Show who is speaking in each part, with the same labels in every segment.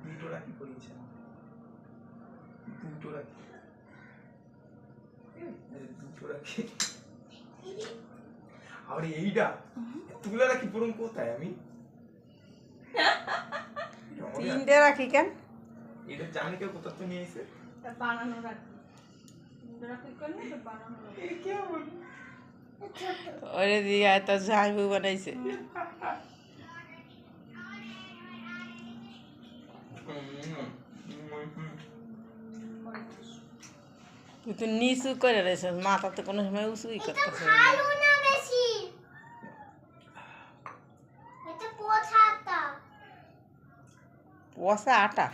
Speaker 1: দুটো রাখি পড়িয়েছে, দুটো রাখি, দুটো রাখি। আর এইটা তুলে রাখি পড়ুন কোথায় আমি?
Speaker 2: তিনটে রাখি কেন?
Speaker 1: এটা জানি কেউ কোথা থেকে নিয়ে এসে
Speaker 3: বানানো রাখি। রাখি কেন বানানো রাখি?
Speaker 1: এ কেমন?
Speaker 2: ওরে দিয়া তো ঝাইবু বানাইছে। তুই তো নিচু করে রয়েছিস, মাথা তো কোনো সময় উঁচুই করতেছে না। পচা আটা।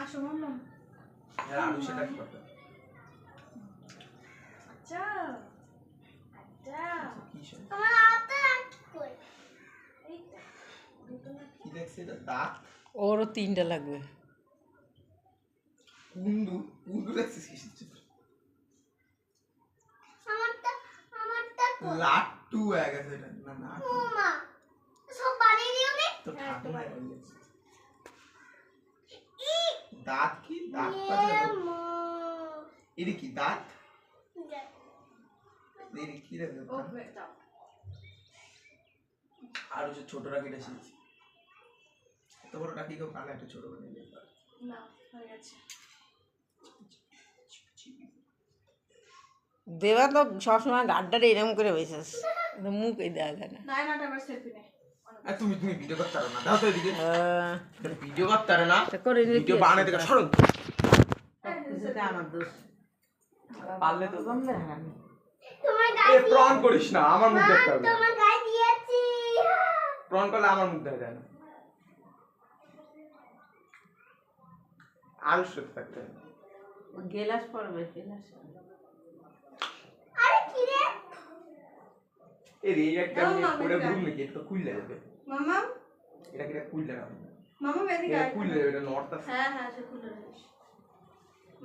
Speaker 3: আসো মাম্মা।
Speaker 1: আলু সেটা কি করতে?
Speaker 3: আচ্ছা আচ্ছা
Speaker 1: কি সব?
Speaker 3: আমার হাতে কই? এইটা দুটো নাকি?
Speaker 1: কি দেখছিস এটা? দাঁত?
Speaker 2: ওরও তিনটা লাগবে।
Speaker 1: কুন্ডু? কুন্ডু দেখছিস কিসের চিত্র?
Speaker 3: আমারটা কই?
Speaker 1: লাট্টু হয়ে গেছে এটা। না না
Speaker 3: মামা সব বানিয়ে দিও নে।
Speaker 1: তো ঠাকুমা বলেছে। দাঁত কি? দাঁত পাচ্ছে না। এটা কি দাঁত? এটা কি রে?
Speaker 3: ওকে দাও।
Speaker 1: আর ওই যে ছোট রাখিটা শিখছি। এত বড় রাখি কেউ পারে একটা ছোট বানিয়ে দিতে পারে
Speaker 3: না, হয়ে গেছে।
Speaker 2: দেবা তো সবসময় গাড্ডারে এরকম করে বসেছিস, মুখে দেওয়া যায় না।
Speaker 3: না না আবার সেলফি নে।
Speaker 1: আর তুমি ভিডিও করতে পারো না? দাও তো এদিকে। ভিডিও করতে পারো না?
Speaker 2: করে
Speaker 1: ভিডিও বানাতে গেলে সরো।
Speaker 2: আমার দোষ
Speaker 1: পারলে তো
Speaker 2: জমবে না।
Speaker 3: তোমার
Speaker 1: এ প্রণ করিস না, আমার মুখ দেখতে হবে।
Speaker 3: তোমার গায়ে দিয়েছি।
Speaker 1: প্রণ করলে আমার মুখ দেখা যায় না। আলু সত্যি থাকতে হবে।
Speaker 2: গেলাস পড়বে, গেলাস।
Speaker 3: আরে কি রে?
Speaker 1: এই রে একটা পুরো রুম নাকি এটা খুললে যাবে।
Speaker 3: মামা
Speaker 1: এটা কি খুললে যাবে?
Speaker 3: মামা এদিকে
Speaker 1: এটা
Speaker 3: আয়।
Speaker 1: খুললে যাবে, এটা নর্থ আছে।
Speaker 3: হ্যাঁ হ্যাঁ সে খুলে রাখিস।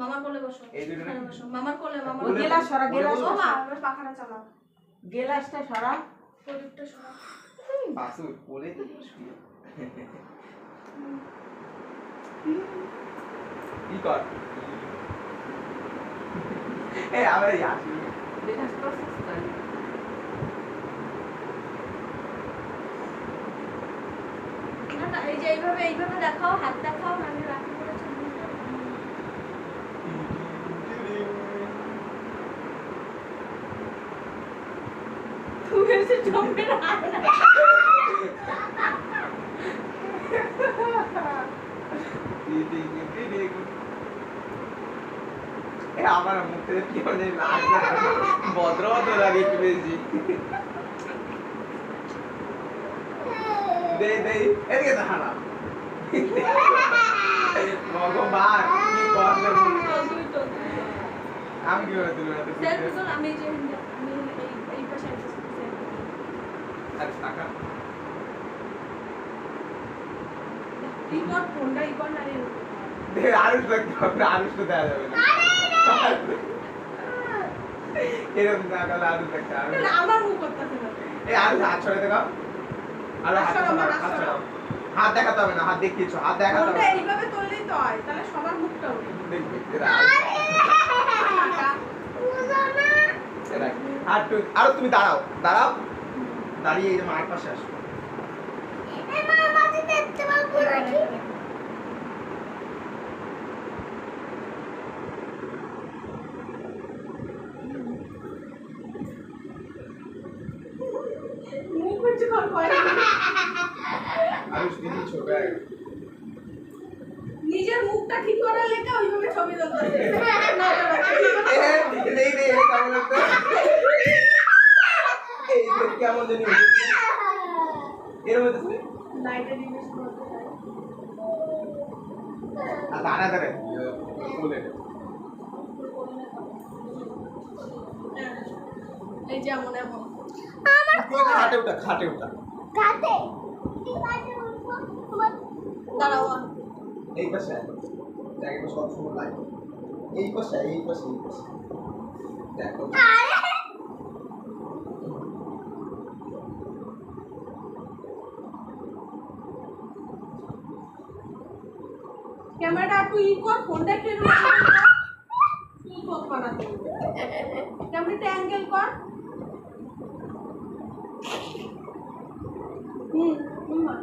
Speaker 3: মামার কোলে বসো।
Speaker 1: এই দুটো
Speaker 3: এখানে বসো। মামার কোলে মামার
Speaker 1: কোলে
Speaker 2: গেলাস সরা, গেলাস
Speaker 3: ও মা এবার পাখাটা চালাও।
Speaker 2: গেলাসটা সরা।
Speaker 3: প্রদীপটা সরাও।
Speaker 1: বাসুর কোলে দিয়ে শুয়ে। কি কর? এই আমরা আসি।
Speaker 2: গেলাস প্রসেস করে।
Speaker 3: না না এই যে এইভাবে দেখাও, হাত দেখাও, মানে রাখি করেছে। তুমি এসে জমবে না।
Speaker 1: আমার মুখে কি মানে লাগছে, ভদ্র ভদ্র লাগে একটু বেশি। দে দে এদিকে দাঁড়া। ভগবান কি করলে? আমি কি করে তুলবো?
Speaker 3: সেলফি তোল, আমি যে আমি এই পাশে আছি।
Speaker 1: আরে টাকা
Speaker 3: রিকর্ড ফোনটা রিকর্ড না রে।
Speaker 1: দে আরুষ দেখতে হবে, আরুষ তো দেওয়া যাবে না। এরকম না করলে আরুষ দেখতে হবে।
Speaker 3: না আমার মুখ করতেছে না।
Speaker 1: এই আরুষ হাত ছড়ে দেখাও। আর হাত ছড়াও। হাত দেখাতে হবে না, হাত দেখিয়েছো, হাত দেখাতে হবে।
Speaker 3: ফোনটা এইভাবে তুললেই তো হয়, তাহলে সবার মুখটা ওঠে।
Speaker 1: দেখবি
Speaker 3: টাকা
Speaker 1: আর তুমি দাঁড়াও, দাঁড়াও, দাঁড়িয়ে এই যে মায়ের পাশে আসো।
Speaker 3: মুখ হচ্ছে কল করে।
Speaker 1: আরুষ দিদি ছোট হয়ে গেছে।
Speaker 3: নিজের মুখটা ঠিক করার লেগে ওইভাবে ছবি তুলতেছে।
Speaker 1: কেমন লাগবে? এই কেমন জানি এর মধ্যে
Speaker 3: লাইটে ইনভেস্ট করতে চাই।
Speaker 1: দাঁড়া দাঁড়া বলে
Speaker 3: এই যেমন এমন
Speaker 1: খাটে ওটা, খাটে ওটা,
Speaker 3: কাটে দাঁড়াও।
Speaker 1: এই পাশে জায়গাটা সব সময় লাগে। এই পাশে, এই পাশে, এই পাশে দেখো
Speaker 3: ক্যামেরাটা একটু ই কর, ফোনটা একটু ই কর বানাতে। ক্যামেরাটা অ্যাঙ্গেল কর। মা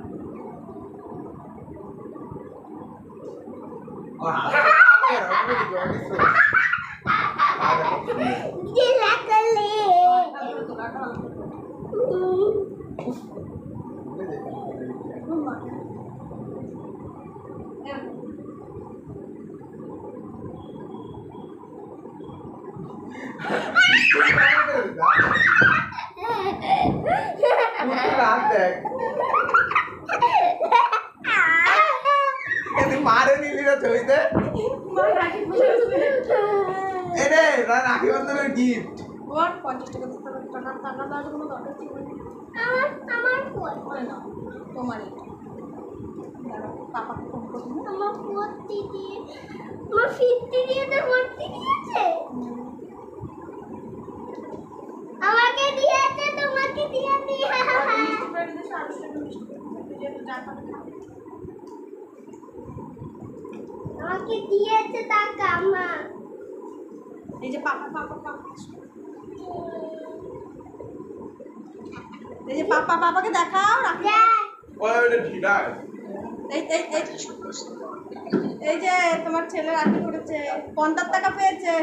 Speaker 1: মারে নিলি না ছবিতে
Speaker 3: রাখি বসে
Speaker 1: এরে রাখি বন্ধনের গিফট
Speaker 3: ওর 50 টাকা দিতে হবে, টাকা দেওয়ার কোনো দরকার ছিল না।
Speaker 4: আমার ফোন
Speaker 3: হয় না তোমারই। দাঁড়াও, পাপাকে ফোন করবো।
Speaker 4: আমার ভর্তি দিয়ে আমার ফিরতি দিয়ে তো ভর্তি দিয়েছে আমাকে দিয়েছে তোমাকে দিয়ে দিয়ে
Speaker 3: মিষ্টি করে দিতে আরো টাকা মিষ্টি করে দিতে যেহেতু যা খাবে খাও।
Speaker 4: আমাকে দিয়েছে টাকা মা
Speaker 3: এই যে পাপা পাপা পাপা এই যে পাপা পাপাকে দেখাও রাখি।
Speaker 4: দেখ
Speaker 1: ওই ওটা ঢিলা
Speaker 3: এই এই এই এই যে তোমার ছেলে রাখি করেছে, 50 টাকা পেয়েছে।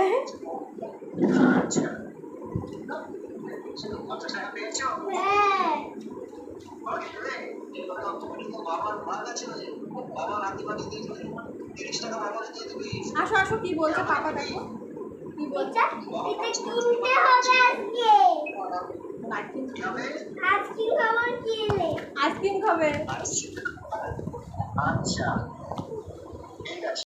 Speaker 4: হ্যাঁ আচ্ছা,
Speaker 3: আসো আসো, কি বলছে পাপা, দেখো কি বলছে।
Speaker 4: এটা কিনতে হবে আজকে
Speaker 3: আইসক্রিম
Speaker 4: আজকে খাবার কিনলে
Speaker 3: আইসক্রিম খাবে।
Speaker 5: আচ্ছা ঠিক আছে